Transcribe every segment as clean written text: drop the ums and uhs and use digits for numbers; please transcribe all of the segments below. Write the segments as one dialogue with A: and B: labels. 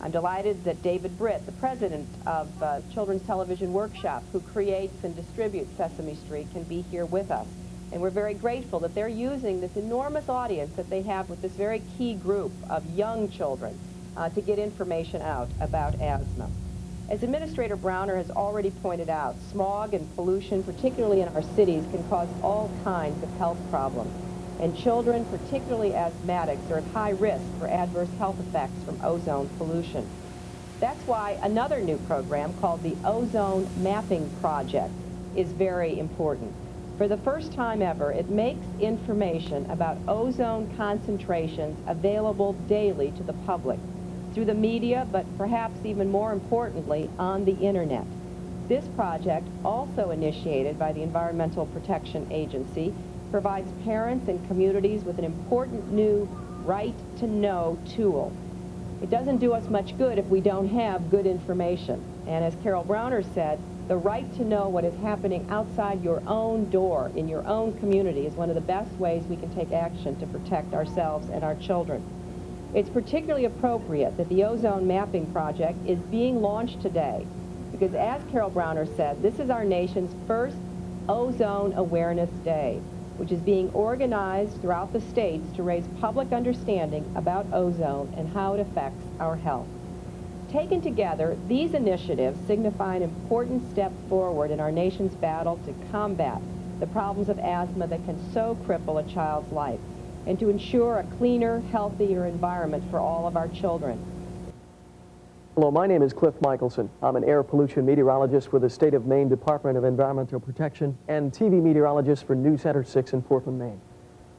A: I'm delighted that David Britt, the president of Children's Television Workshop, who creates and distributes Sesame Street, can be here with us. And we're very grateful that they're using this enormous audience that they have with this very key group of young children to get information out about asthma. As Administrator Browner has already pointed out, smog and pollution, particularly in our cities, can cause all kinds of health problems. And children, particularly asthmatics, are at high risk for adverse health effects from ozone pollution. That's why another new program called the Ozone Mapping Project is very important. For the first time ever, it makes information about ozone concentrations available daily to the public through the media, but perhaps even more importantly, on the internet. This project, also initiated by the Environmental Protection Agency, provides parents and communities with an important new right-to-know tool. It doesn't do us much good if we don't have good information. And as Carol Browner said, the right to know what is happening outside your own door, in your own community, is one of the best ways we can take action to protect ourselves and our children. It's particularly appropriate that the Ozone Mapping Project is being launched today because, as Carol Browner said, this is our nation's first Ozone Awareness Day, which is being organized throughout the states to raise public understanding about ozone and how it affects our health. Taken together, these initiatives signify an important step forward in our nation's battle to combat the problems of asthma that can so cripple a child's life and to ensure a cleaner, healthier environment for all of our children.
B: Hello, my name is Cliff Michelson. I'm an air pollution meteorologist with the State of Maine Department of Environmental Protection and TV meteorologist for News Center 6 in Portland, Maine.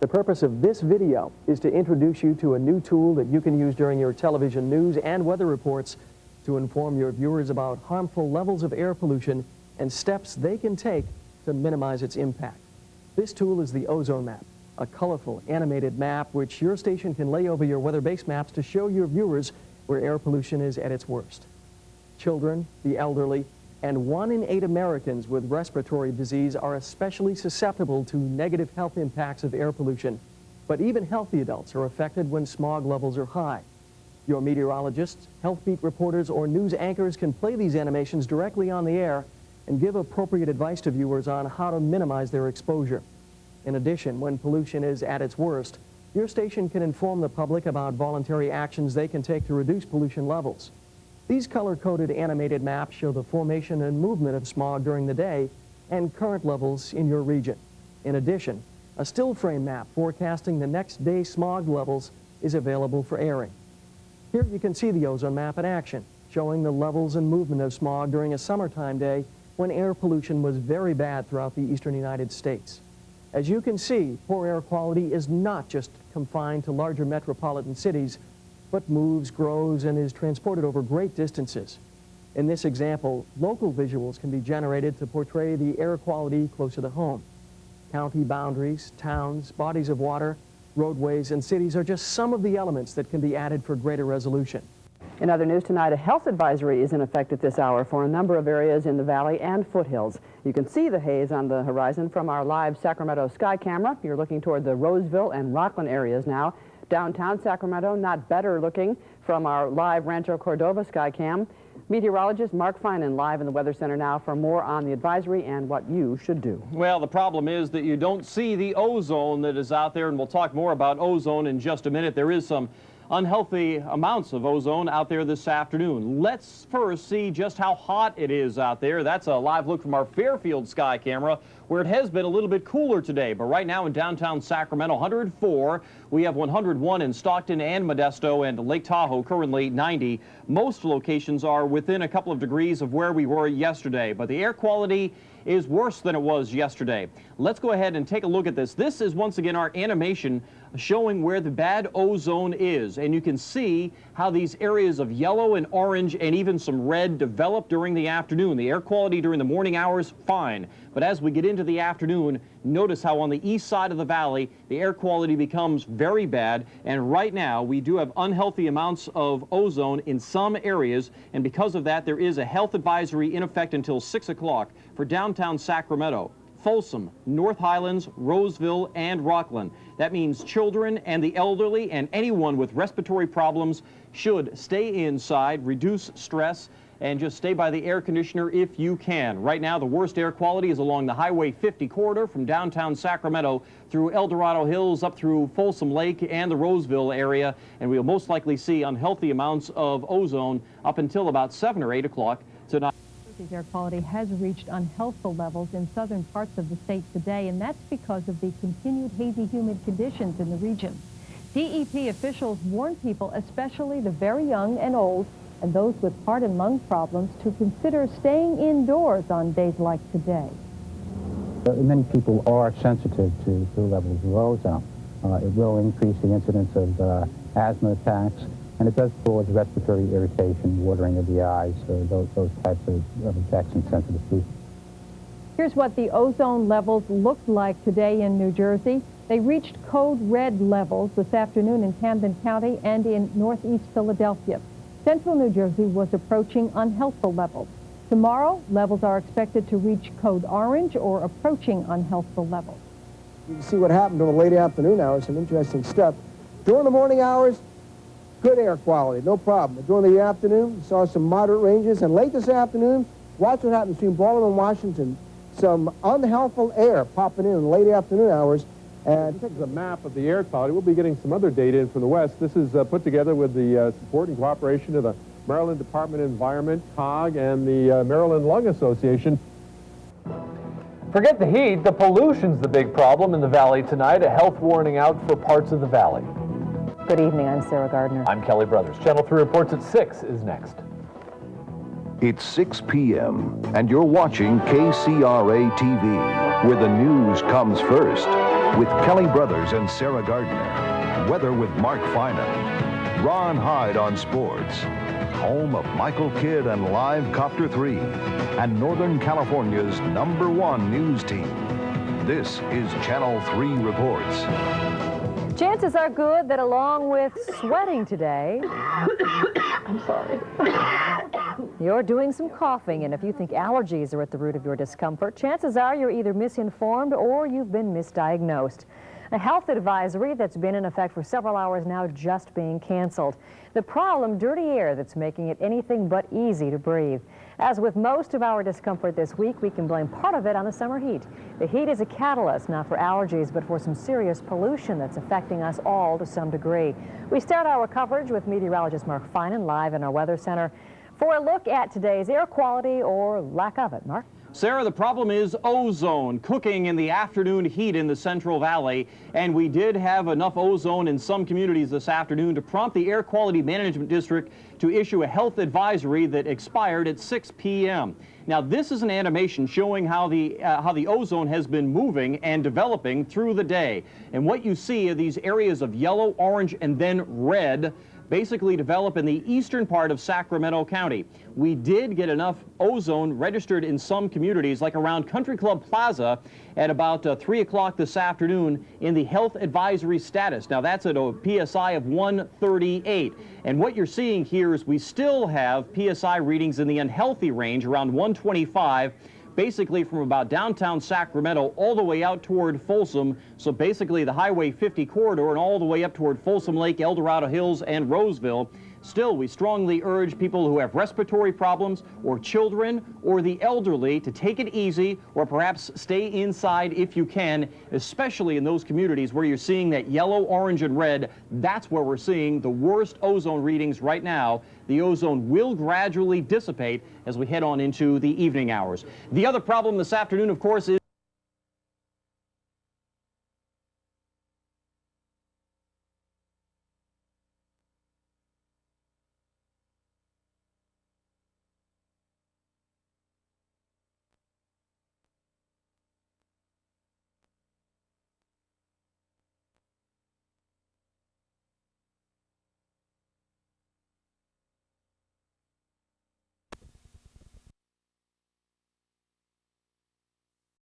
B: The purpose of this video is to introduce you to a new tool that you can use during your television news and weather reports to inform your viewers about harmful levels of air pollution and steps they can take to minimize its impact. This tool is the Ozone Map, a colorful animated map which your station can lay over your weather-based maps to show your viewers where air pollution is at its worst. Children, the elderly, and 1 in 8 Americans with respiratory disease are especially susceptible to negative health impacts of air pollution. But even healthy adults are affected when smog levels are high. Your meteorologists, health beat reporters, or news anchors can play these animations directly on the air and give appropriate advice to viewers on how to minimize their exposure. In addition, when pollution is at its worst, your station can inform the public about voluntary actions they can take to reduce pollution levels. These color-coded animated maps show the formation and movement of smog during the day and current levels in your region. In addition, a still frame map forecasting the next day's smog levels is available for airing. Here you can see the ozone map in action, showing the levels and movement of smog during a summertime day when air pollution was very bad throughout the eastern United States. As you can see, poor air quality is not just confined to larger metropolitan cities, but moves, grows, and is transported over great distances. In this example, local visuals can be generated to portray the air quality closer to home. County boundaries, towns, bodies of water, roadways, and cities are just some of the elements that can be added for greater resolution.
C: In other news tonight, a health advisory is in effect at this hour for a number of areas in the valley and foothills. You can see the haze on the horizon from our live Sacramento sky camera. You're looking toward the Roseville and Rockland areas now. Downtown Sacramento, not better looking from our live Rancho Cordova sky cam. Meteorologist Mark Finan live in the Weather Center now for more on the advisory and what you should do.
D: Well, the problem is that you don't see the ozone that is out there, and we'll talk more about ozone in just a minute. There is some unhealthy amounts of ozone out there this afternoon. Let's first see just how hot it is out there. That's a live look from our Fairfield sky camera, where it has been a little bit cooler today. But right now in downtown Sacramento, 104. We have 101 in Stockton and Modesto, and Lake Tahoe currently 90. Most locations are within a couple of degrees of where we were yesterday, but the air quality is worse than it was yesterday. Let's go ahead and take a look at this. This is once again our animation showing where the bad ozone is, and you can see how these areas of yellow and orange and even some red develop during the afternoon. The air quality during the morning hours, fine, but as we get into the afternoon, notice how on the east side of the valley the air quality becomes very bad, and right now we do have unhealthy amounts of ozone in some areas, and because of that there is a health advisory in effect until 6 o'clock for downtown Sacramento. Folsom, North Highlands, Roseville, and Rockland. That means children and the elderly and anyone with respiratory problems should stay inside, reduce stress, and just stay by the air conditioner if you can. Right now, the worst air quality is along the Highway 50 corridor from downtown Sacramento through El Dorado Hills up through Folsom Lake and the Roseville area, and we'll most likely see unhealthy amounts of ozone up until about 7 or 8 o'clock tonight.
E: Air quality has reached unhealthful levels in southern parts of the state today, and that's because of the continued hazy, humid conditions in the region. DEP officials warn people, especially the very young and old, and those with heart and lung problems, to consider staying indoors on days like today.
F: Many people are sensitive to the levels of ozone. It will increase the incidence of asthma attacks, and it does cause respiratory irritation, watering of the eyes, those types of effects in sensitive people.
E: Here's what the ozone levels looked like today in New Jersey. They reached code red levels this afternoon in Camden County and in northeast Philadelphia. Central New Jersey was approaching unhealthful levels. Tomorrow, levels are expected to reach code orange or approaching unhealthful levels.
G: You can see what happened during the late afternoon hours, some interesting stuff. During the morning hours, good air quality, no problem. But during the afternoon, we saw some moderate ranges, and late this afternoon, watch what happens between Baltimore and Washington. Some unhealthful air popping in the late afternoon hours. And
H: this is a map of the air quality. We'll be getting some other data in from the west. This is put together with the support and cooperation of the Maryland Department of Environment, COG, and the Maryland Lung Association.
B: Forget the heat, the pollution's the big problem in the valley tonight. A health warning out for parts of the valley.
I: Good evening, I'm Sarah Gardner.
B: I'm Kelly Brothers. Channel 3 reports at 6 is next.
J: It's 6 p.m. and you're watching KCRA TV, where the news comes first, with Kelly Brothers and Sarah Gardner. Weather with Mark Finan. Ron Hyde on sports. Home of Michael Kidd and Live Copter 3. And Northern California's #1 news team. This is Channel 3 Reports.
I: Chances are good that along with sweating today, I'm sorry, you're doing some coughing, and if you think allergies are at the root of your discomfort, chances are you're either misinformed or you've been misdiagnosed. A health advisory that's been in effect for several hours now just being canceled. The problem, dirty air that's making it anything but easy to breathe. As with most of our discomfort this week, we can blame part of it on the summer heat. The heat is a catalyst, not for allergies, but for some serious pollution that's affecting us all to some degree. We start our coverage with meteorologist Mark Finan live in our weather center for a look at today's air quality or lack of it. Mark?
D: Sarah, the problem is ozone cooking in the afternoon heat in the Central Valley, and we did have enough ozone in some communities this afternoon to prompt the Air Quality Management District to issue a health advisory that expired at 6 p.m. Now, this is an animation showing how the ozone has been moving and developing through the day. And what you see are these areas of yellow, orange, and then red basically develop in the eastern part of Sacramento County. We did get enough ozone registered in some communities, like around Country Club Plaza at about 3 o'clock this afternoon in the health advisory status. Now that's at a PSI of 138. And what you're seeing here is we still have PSI readings in the unhealthy range around 125, basically from about downtown Sacramento all the way out toward Folsom, so basically the Highway 50 corridor and all the way up toward Folsom Lake, El Dorado Hills, and Roseville. Still, we strongly urge people who have respiratory problems or children or the elderly to take it easy or perhaps stay inside if you can, especially in those communities where you're seeing that yellow, orange, and red. That's where we're seeing the worst ozone readings right now. The ozone will gradually dissipate as we head on into the evening hours. The other problem this afternoon, of course, is